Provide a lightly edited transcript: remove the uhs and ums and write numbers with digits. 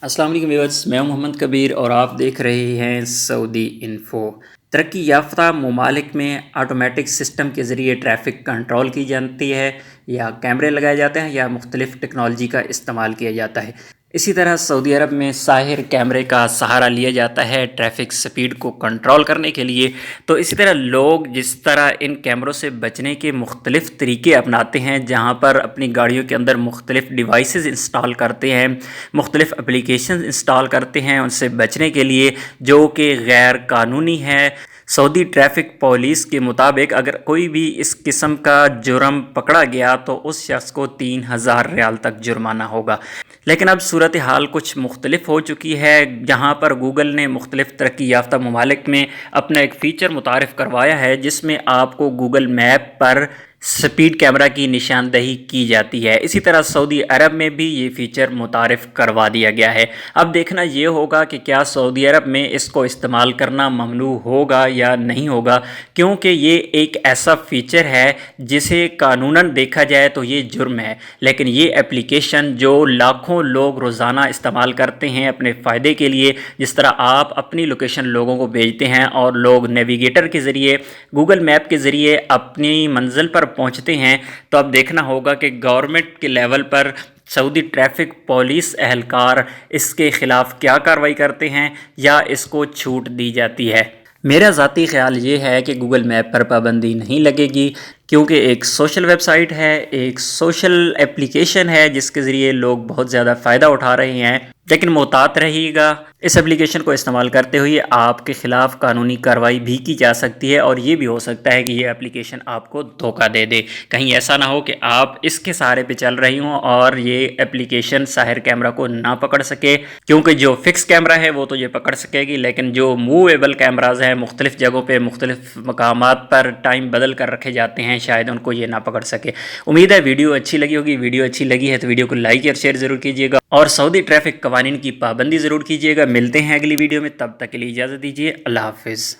السلام علیکم ویورز، میں ہوں محمد کبیر اور آپ دیکھ رہے ہیں سعودی انفو۔ ترقی یافتہ ممالک میں آٹومیٹک سسٹم کے ذریعے ٹریفک کنٹرول کی جاتی ہے یا کیمرے لگائے جاتے ہیں یا مختلف ٹیکنالوجی کا استعمال کیا جاتا ہے۔ اسی طرح سعودی عرب میں ساحر کیمرے کا سہارا لیا جاتا ہے ٹریفک سپیڈ کو کنٹرول کرنے کے لیے۔ تو اسی طرح لوگ جس طرح ان کیمروں سے بچنے کے مختلف طریقے اپناتے ہیں، جہاں پر اپنی گاڑیوں کے اندر مختلف ڈیوائسز انسٹال کرتے ہیں، مختلف اپلیکیشنز انسٹال کرتے ہیں ان سے بچنے کے لیے، جو کہ غیر قانونی ہے۔ سعودی ٹریفک پولیس کے مطابق اگر کوئی بھی اس قسم کا جرم پکڑا گیا تو اس شخص کو 3000 ریال تک جرمانہ ہوگا۔ لیکن اب صورتحال کچھ مختلف ہو چکی ہے، جہاں پر گوگل نے مختلف ترقی یافتہ ممالک میں اپنا ایک فیچر متعارف کروایا ہے، جس میں آپ کو گوگل میپ پر سپیڈ کیمرہ کی نشاندہی کی جاتی ہے۔ اسی طرح سعودی عرب میں بھی یہ فیچر متعارف کروا دیا گیا ہے۔ اب دیکھنا یہ ہوگا کہ کیا سعودی عرب میں اس کو استعمال کرنا ممنوع ہوگا یا نہیں ہوگا، کیونکہ یہ ایک ایسا فیچر ہے جسے قانوناً دیکھا جائے تو یہ جرم ہے، لیکن یہ اپلیکیشن جو لاکھوں لوگ روزانہ استعمال کرتے ہیں اپنے فائدے کے لیے، جس طرح آپ اپنی لوکیشن لوگوں کو بھیجتے ہیں اور لوگ نیویگیٹر کے ذریعے، گوگل میپ کے ذریعے اپنی منزل پر پہنچتے ہیں، تو اب دیکھنا ہوگا کہ گورنمنٹ کے لیول پر سعودی ٹریفک پولیس اہلکار اس کے خلاف کیا کارروائی کرتے ہیں یا اس کو چھوٹ دی جاتی ہے۔ میرا ذاتی خیال یہ ہے کہ گوگل میپ پر پابندی نہیں لگے گی، کیونکہ ایک سوشل ویب سائٹ ہے، ایک سوشل اپلیکیشن ہے جس کے ذریعے لوگ بہت زیادہ فائدہ اٹھا رہے ہیں، لیکن محتاط رہیے گا۔ اس اپلیکیشن کو استعمال کرتے ہوئے آپ کے خلاف قانونی کارروائی بھی کی جا سکتی ہے، اور یہ بھی ہو سکتا ہے کہ یہ اپلیکیشن آپ کو دھوکہ دے دے۔ کہیں ایسا نہ ہو کہ آپ اس کے سہارے پہ چل رہی ہوں اور یہ اپلیکیشن ساحر کیمرہ کو نہ پکڑ سکے، کیونکہ جو فکس کیمرہ ہے وہ تو یہ پکڑ سکے گی، لیکن جو موویبل کیمراز ہیں مختلف جگہوں پہ مختلف مقامات پر ٹائم بدل کر رکھے جاتے ہیں، شاید ان کو یہ نہ پکڑ سکے۔ امید ہے ویڈیو اچھی لگی ہوگی۔ ویڈیو اچھی لگی ہے تو ویڈیو کو لائک اور شیئر ضرور کیجیے گا، اور سعودی ٹریفک قوانین کی پابندی ضرور کیجیے گا۔ ملتے ہیں اگلی ویڈیو میں، تب تک کے لیے اجازت دیجیے۔ اللہ حافظ۔